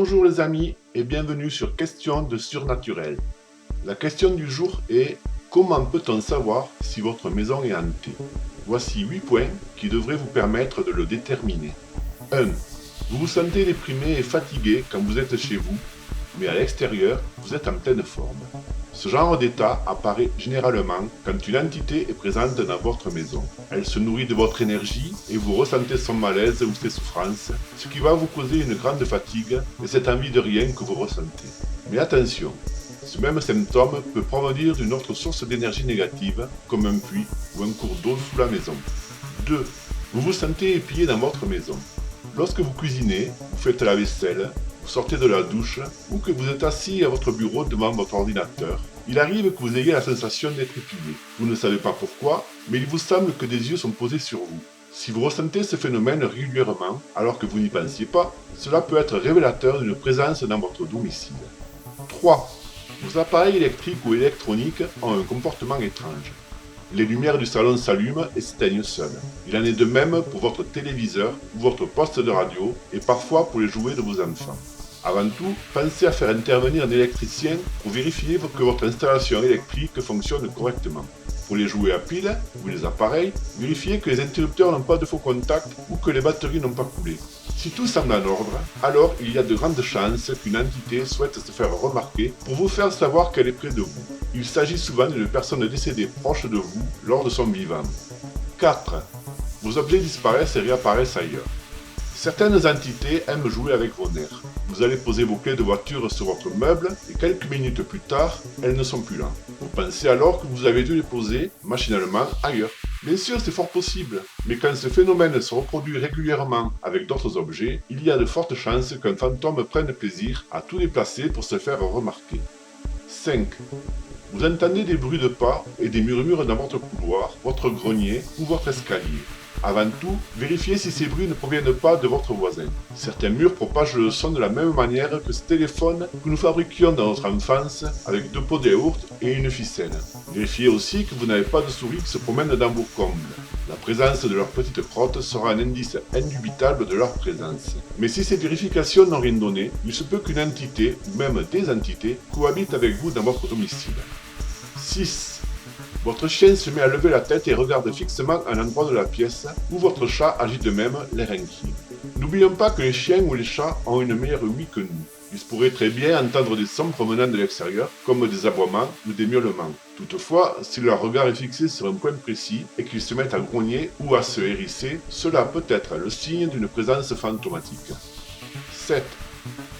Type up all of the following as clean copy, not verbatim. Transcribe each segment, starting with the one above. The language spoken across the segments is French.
Bonjour les amis et bienvenue sur Questions de Surnaturel. La question du jour est: comment peut-on savoir si votre maison est hantée? Voici 8 points qui devraient vous permettre de le déterminer. 1. Vous vous sentez déprimé et fatigué quand vous êtes chez vous, mais à l'extérieur, vous êtes en pleine forme. Ce genre d'état apparaît généralement quand une entité est présente dans votre maison. Elle se nourrit de votre énergie et vous ressentez son malaise ou ses souffrances, ce qui va vous causer une grande fatigue et cette envie de rien que vous ressentez. Mais attention, ce même symptôme peut provenir d'une autre source d'énergie négative, comme un puits ou un cours d'eau sous la maison. 2. Vous vous sentez épié dans votre maison. Lorsque vous cuisinez, vous faites la vaisselle, vous sortez de la douche ou que vous êtes assis à votre bureau devant votre ordinateur, il arrive que vous ayez la sensation d'être épié. Vous ne savez pas pourquoi, mais il vous semble que des yeux sont posés sur vous. Si vous ressentez ce phénomène régulièrement, alors que vous n'y pensiez pas, cela peut être révélateur d'une présence dans votre domicile. 3. Vos appareils électriques ou électroniques ont un comportement étrange. Les lumières du salon s'allument et s'éteignent seules. Il en est de même pour votre téléviseur ou votre poste de radio et parfois pour les jouets de vos enfants. Avant tout, pensez à faire intervenir un électricien pour vérifier que votre installation électrique fonctionne correctement. Pour les jouets à pile ou les appareils, vérifiez que les interrupteurs n'ont pas de faux contacts ou que les batteries n'ont pas coulé. Si tout semble en ordre, alors il y a de grandes chances qu'une entité souhaite se faire remarquer pour vous faire savoir qu'elle est près de vous. Il s'agit souvent d'une personne décédée proche de vous lors de son vivant. 4. Vos objets disparaissent et réapparaissent ailleurs. Certaines entités aiment jouer avec vos nerfs. Vous allez poser vos clés de voiture sur votre meuble et quelques minutes plus tard, elles ne sont plus là. Vous pensez alors que vous avez dû les poser, machinalement, ailleurs. Bien sûr, c'est fort possible, mais quand ce phénomène se reproduit régulièrement avec d'autres objets, il y a de fortes chances qu'un fantôme prenne plaisir à tout déplacer pour se faire remarquer. 5. Vous entendez des bruits de pas et des murmures dans votre couloir, votre grenier ou votre escalier. Avant tout, vérifiez si ces bruits ne proviennent pas de votre voisin. Certains murs propagent le son de la même manière que ce téléphone que nous fabriquions dans notre enfance avec 2 pots de yaourt et une ficelle. Vérifiez aussi que vous n'avez pas de souris qui se promènent dans vos combles. La présence de leurs petites crottes sera un indice indubitable de leur présence. Mais si ces vérifications n'ont rien donné, il se peut qu'une entité, ou même des entités, cohabitent avec vous dans votre domicile. 6. Votre chien se met à lever la tête et regarde fixement un endroit de la pièce où votre chat agit de même, l'air inquiet. N'oublions pas que les chiens ou les chats ont une meilleure ouïe que nous. Ils pourraient très bien entendre des sons provenant de l'extérieur, comme des aboiements ou des miaulements. Toutefois, si leur regard est fixé sur un point précis et qu'ils se mettent à grogner ou à se hérisser, cela peut être le signe d'une présence fantomatique. 7.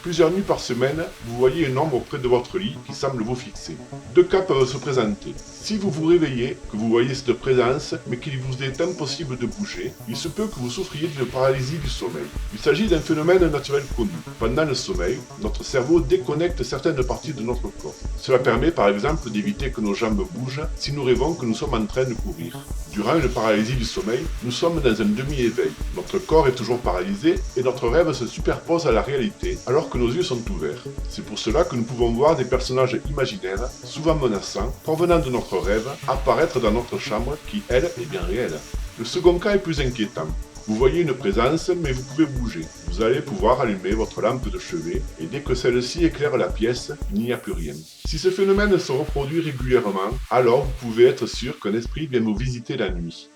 Plusieurs nuits par semaine, vous voyez une ombre près de votre lit qui semble vous fixer. 2 cas peuvent se présenter. Si vous vous réveillez, que vous voyez cette présence, mais qu'il vous est impossible de bouger, il se peut que vous souffriez d'une paralysie du sommeil. Il s'agit d'un phénomène naturel connu. Pendant le sommeil, notre cerveau déconnecte certaines parties de notre corps. Cela permet par exemple d'éviter que nos jambes bougent si nous rêvons que nous sommes en train de courir. Durant une paralysie du sommeil, nous sommes dans un demi-éveil. Notre corps est toujours paralysé et notre rêve se superpose à la réalité, alors que nos yeux sont ouverts. C'est pour cela que nous pouvons voir des personnages imaginaires, souvent menaçants, provenant de notre rêve, apparaître dans notre chambre qui, elle, est bien réelle. Le second cas est plus inquiétant. Vous voyez une présence, mais vous pouvez bouger. Vous allez pouvoir allumer votre lampe de chevet, et dès que celle-ci éclaire la pièce, il n'y a plus rien. Si ce phénomène se reproduit régulièrement, alors vous pouvez être sûr qu'un esprit vient vous visiter la nuit.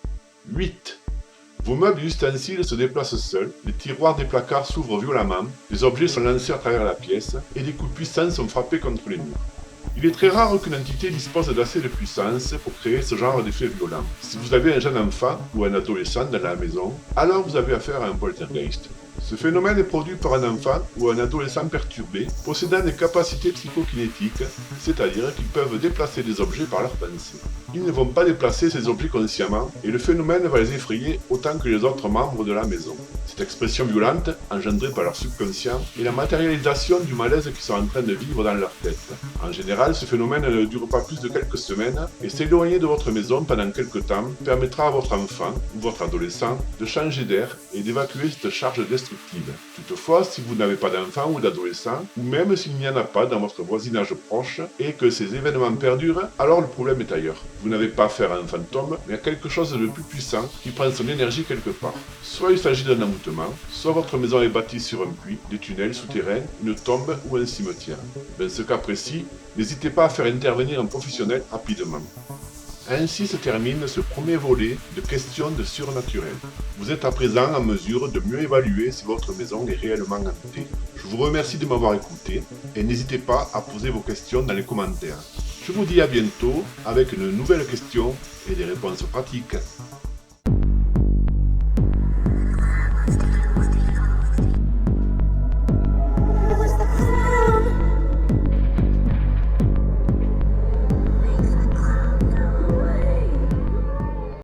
8. Vos meubles et ustensiles se déplacent seuls, les tiroirs des placards s'ouvrent violemment, les objets sont lancés à travers la pièce, et des coups puissants sont frappés contre les murs. Il est très rare qu'une entité dispose d'assez de puissance pour créer ce genre d'effet violent. Si vous avez un jeune enfant ou un adolescent dans la maison, alors vous avez affaire à un poltergeist. Ce phénomène est produit par un enfant ou un adolescent perturbé, possédant des capacités psychokinétiques, c'est-à-dire qu'ils peuvent déplacer des objets par leurs pensées. Ils ne vont pas déplacer ces objets consciemment, et le phénomène va les effrayer autant que les autres membres de la maison. Cette expression violente, engendrée par leur subconscient, est la matérialisation du malaise qu'ils sont en train de vivre dans leur tête. En général, ce phénomène ne dure pas plus de quelques semaines, et s'éloigner de votre maison pendant quelques temps permettra à votre enfant ou votre adolescent de changer d'air et d'évacuer cette charge destructrice. active. Toutefois, si vous n'avez pas d'enfant ou d'adolescent, ou même s'il n'y en a pas dans votre voisinage proche et que ces événements perdurent, alors le problème est ailleurs. Vous n'avez pas affaire à un fantôme, mais à quelque chose de plus puissant qui prend son énergie quelque part. Soit il s'agit d'un emboutement, soit votre maison est bâtie sur un puits, des tunnels souterrains, une tombe ou un cimetière. Dans ce cas précis, n'hésitez pas à faire intervenir un professionnel rapidement. Ainsi se termine ce premier volet de questions de surnaturel. Vous êtes à présent en mesure de mieux évaluer si votre maison est réellement hantée. Je vous remercie de m'avoir écouté et n'hésitez pas à poser vos questions dans les commentaires. Je vous dis à bientôt avec une nouvelle question et des réponses pratiques.